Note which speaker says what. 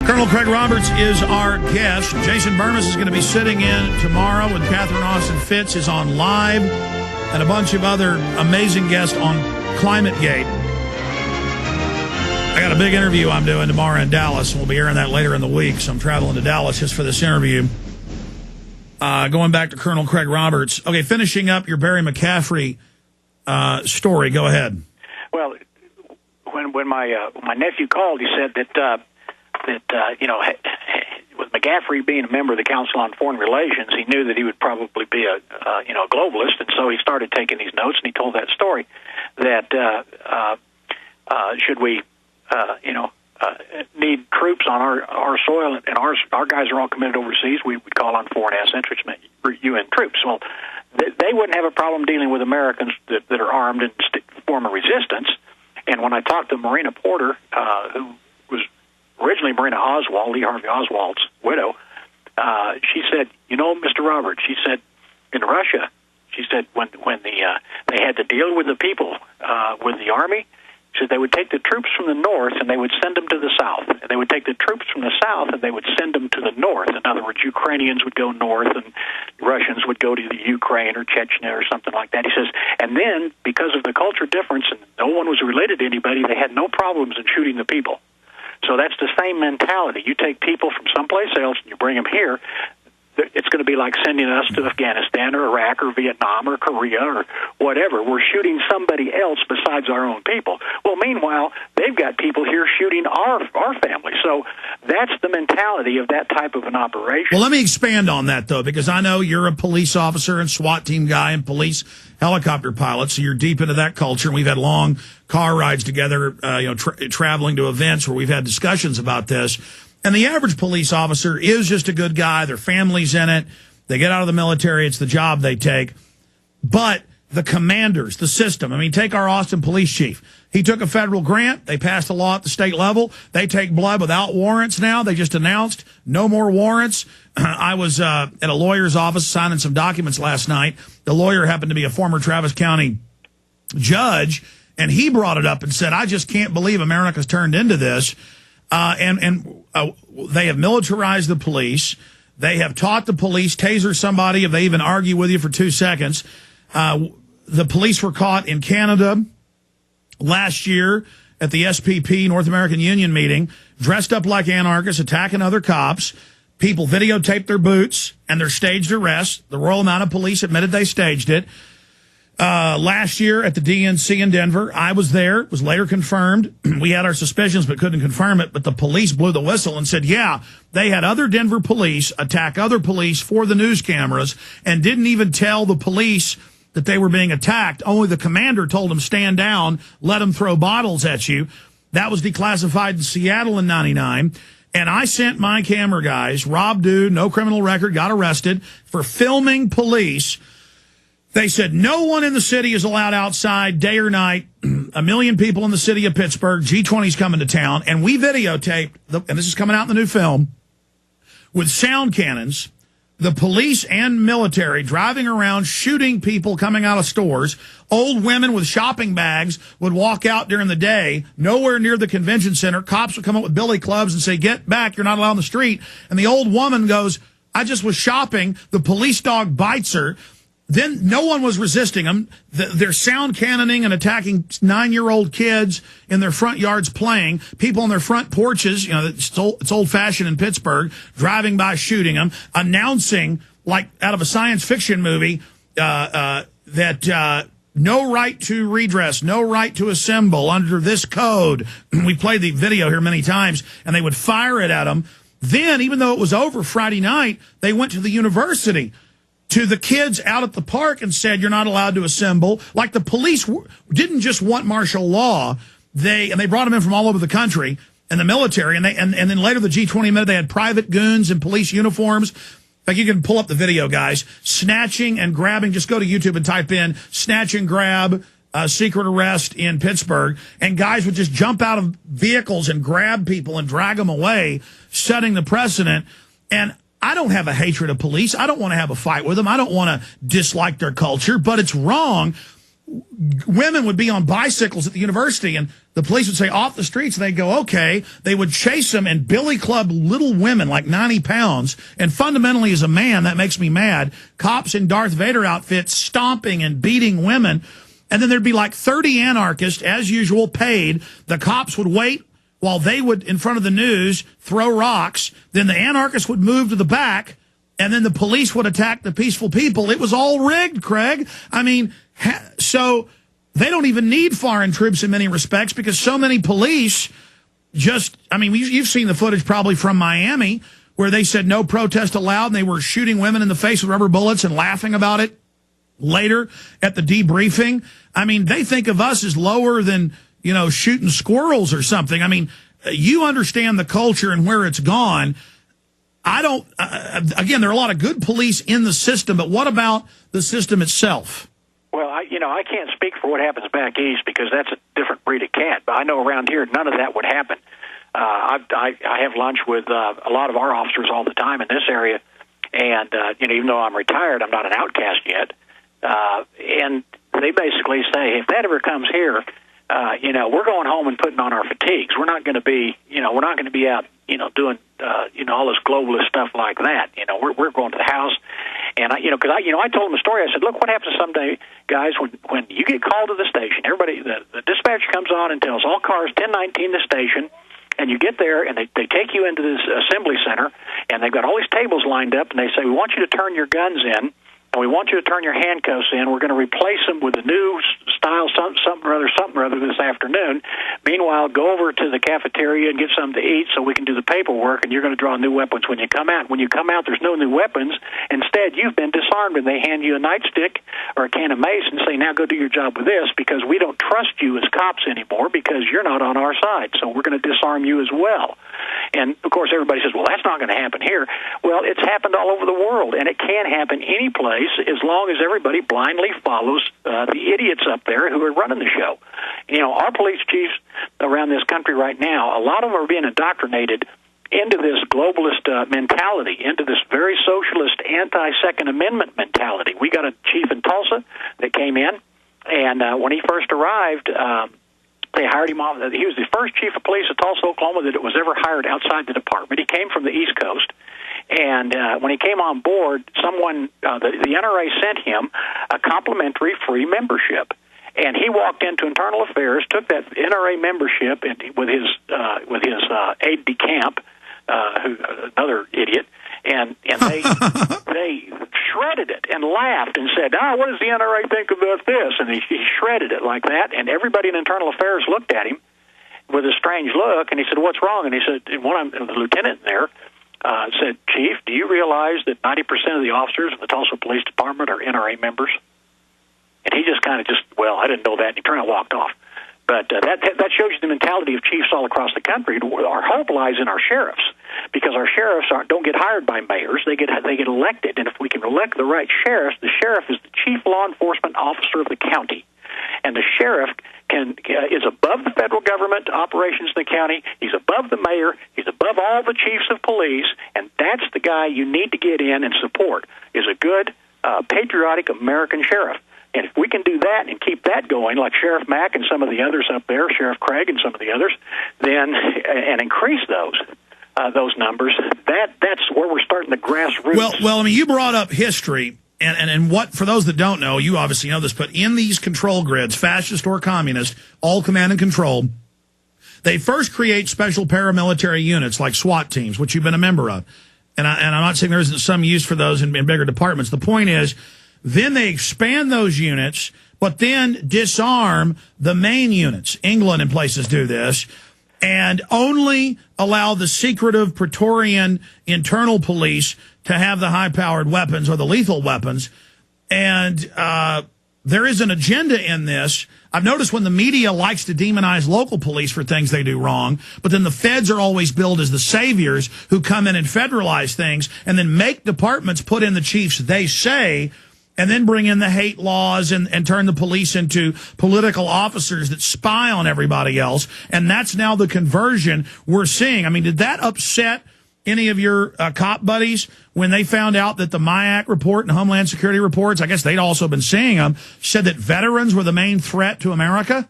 Speaker 1: Colonel Craig Roberts is our guest. Jason Burmis is going to be sitting in tomorrow, and Catherine Austin Fitts is on live, and a bunch of other amazing guests on ClimateGate. I got a big interview I'm doing tomorrow in Dallas. We'll be airing that later in the week, so I'm traveling to Dallas just for this interview. Going back to Colonel Craig Roberts. Okay, finishing up your Barry McCaffrey story. Go ahead.
Speaker 2: Well, when my nephew called, he said that with McCaffrey being a member of the Council on Foreign Relations, he knew that he would probably be a globalist, and so he started taking these notes, and he told that story that should we need troops on our soil, and our guys are all committed overseas, we would call on foreign ass enrichment UN troops. Well, they wouldn't have a problem dealing with Americans that are armed and form a resistance. And when I talked to Marina Porter, who was originally Marina Oswald, Lee Harvey Oswald's widow, she said, Mr. Roberts, she said, in Russia, she said when they had to deal with the people, with the army, she said they would take the troops from the north and they would send them to the south. And they would take the troops from the south and they would send them to the north. In other words, Ukrainians would go north and Russians would go to the Ukraine or Chechnya or something like that. He says, and then because of the culture difference and no one was related to anybody, they had no problems in shooting the people. So that's the same mentality. You take people from someplace else and you bring them here, it's going to be like sending us to Afghanistan or Iraq or Vietnam or Korea or whatever. We're shooting somebody else besides our own people. Well, meanwhile, they've got people here shooting our family. So that's the mentality of that type of an operation.
Speaker 1: Well, let me expand on that, though, because I know you're a police officer and SWAT team guy and police helicopter pilot, so you're deep into that culture. And we've had long car rides together, traveling to events where we've had discussions about this. And the average police officer is just a good guy. Their family's in it. They get out of the military. It's the job they take. But the commanders, the system, take our Austin police chief. He took a federal grant. They passed a law at the state level. They take blood without warrants now. They just announced no more warrants. I was at a lawyer's office signing some documents last night. The lawyer happened to be a former Travis County judge, and he brought it up and said, I just can't believe America's turned into this. They have militarized the police. They have taught the police taser somebody if they even argue with you for 2 seconds. The police were caught in Canada last year at the SPP, North American Union meeting, dressed up like anarchists, attacking other cops. People videotaped their boots and their staged arrests. The Royal Mounted Police admitted they staged it. Last year at the DNC in Denver, I was there. It was later confirmed. We had our suspicions but couldn't confirm it. But the police blew the whistle and said, yeah, they had other Denver police attack other police for the news cameras and didn't even tell the police that they were being attacked. Only the commander told them, stand down, let them throw bottles at you. That was declassified in Seattle in 99. And I sent my camera guys, Rob Dude, no criminal record, got arrested for filming police. They said no one in the city is allowed outside day or night. 1 million people in the city of Pittsburgh. G20's coming to town. And we videotaped, and this is coming out in the new film, with sound cannons, the police and military driving around shooting people coming out of stores. Old women with shopping bags would walk out during the day, nowhere near the convention center. Cops would come up with billy clubs and say, get back, you're not allowed on the street. And the old woman goes, I just was shopping. The police dog bites her. Then no one was resisting them. They're sound cannoning and attacking 9-year-old kids in their front yards playing. People on their front porches, it's old-fashioned in Pittsburgh, driving by shooting them, announcing, like out of a science fiction movie, that no right to redress, no right to assemble under this code. We played the video here many times, and they would fire it at them. Then, even though it was over Friday night, they went to the university, to the kids out at the park, and said, you're not allowed to assemble. Like the police didn't just want martial law. They brought them in from all over the country, and the military, and then later the G20 admitted they had private goons in police uniforms. In fact, you can pull up the video, guys. Snatching and grabbing. Just go to YouTube and type in snatch and grab secret arrest in Pittsburgh. And guys would just jump out of vehicles and grab people and drag them away, setting the precedent. And I don't have a hatred of police. I don't want to have a fight with them. I don't want to dislike their culture, but it's wrong. women would be on bicycles at the university, and the police would say, off the streets, and they'd go, okay. They would chase them and billy club little women, like 90 pounds. And fundamentally, as a man, that makes me mad. Cops in Darth Vader outfits stomping and beating women. And then there'd be like 30 anarchists, as usual, paid. The cops would wait while they would, in front of the news, throw rocks. Then the anarchists would move to the back, and then the police would attack the peaceful people. It was all rigged, Craig. I mean, so they don't even need foreign troops in many respects, because so many police just, I mean, you've seen the footage probably from Miami where they said no protest allowed, and they were shooting women in the face with rubber bullets and laughing about it later at the debriefing. I mean, they think of us as lower than, you know, shooting squirrels or something. I mean, you understand the culture and where it's gone. I don't, again, there are a lot of good police in the system, but what about the system itself?
Speaker 2: Well, I can't speak for what happens back east, because that's a different breed of cat. But I know around here, none of that would happen. I have lunch with a lot of our officers all the time in this area, and even though I'm retired, I'm not an outcast yet. And they basically say, if that ever comes here, we're going home and putting on our fatigues. We're not going to be, we're not going to be out, doing, all this globalist stuff like that. We're going to the house. And I told them a story. I said, look, what happens someday, guys, when you get called to the station, everybody, the dispatcher comes on and tells all cars 1019 the station, and you get there, and they take you into this assembly center, and they've got all these tables lined up, and they say, we want you to turn your guns in, and we want you to turn your handcuffs in. We're going to replace them with a new style, something or other this afternoon. Meanwhile, go over to the cafeteria and get something to eat so we can do the paperwork, and you're going to draw new weapons when you come out. When you come out, there's no new weapons. Instead, you've been disarmed, and they hand you a nightstick or a can of mace and say, now go do your job with this, because we don't trust you as cops anymore because you're not on our side, so we're going to disarm you as well. And, of course, everybody says, well, that's not going to happen here. Well, it's happened all over the world, and it can happen any place as long as everybody blindly follows the idiots up there who are running the show. Our police chiefs around this country right now, a lot of them are being indoctrinated into this globalist mentality, into this very socialist anti-Second Amendment mentality. We got a chief in Tulsa that came in, and when he first arrived, they hired him off. He was the first chief of police of Tulsa, Oklahoma that was ever hired outside the department. He came from the East Coast. And when he came on board, the NRA sent him a complimentary free membership. And he walked into Internal Affairs, took that NRA membership with his aide de camp, another idiot, and they shredded it and laughed and said, what does the NRA think about this? And he shredded it like that, and everybody in Internal Affairs looked at him with a strange look, and he said, what's wrong? And he said, the lieutenant there said, Chief, do you realize that 90% of the officers in the Tulsa Police Department are NRA members? And he just kind of I didn't know that, and he turned and walked off. But that shows you the mentality of chiefs all across the country. Our hope lies in our sheriffs, because our sheriffs don't get hired by mayors; they get elected. And if we can elect the right sheriffs, the sheriff is the chief law enforcement officer of the county, and the sheriff is above the federal government operations in the county. He's above the mayor. He's above all the chiefs of police, and that's the guy you need to get in and support. Is a good, patriotic American sheriff. And if we can do that and keep that going, like Sheriff Mack and some of the others up there, Sheriff Craig and some of the others, then and increase those numbers, that's where we're starting the grassroots.
Speaker 1: Well, I mean, you brought up history, and what, for those that don't know, you obviously know this, but in these control grids, fascist or communist, all command and control, they first create special paramilitary units like SWAT teams, which you've been a member of. And I'm not saying there isn't some use for those in bigger departments. The point is, then they expand those units, but then disarm the main units. England and places do this, and only allow the secretive Praetorian internal police to have the high-powered weapons or the lethal weapons. And there is an agenda in this. I've noticed when the media likes to demonize local police for things they do wrong, but then the feds are always billed as the saviors who come in and federalize things and then make departments put in the chiefs they say, and then bring in the hate laws and turn the police into political officers that spy on everybody else. And that's now the conversion we're seeing. I mean, did that upset any of your cop buddies when they found out that the MIAC report and Homeland Security reports, I guess they'd also been seeing them, said that veterans were the main threat to America?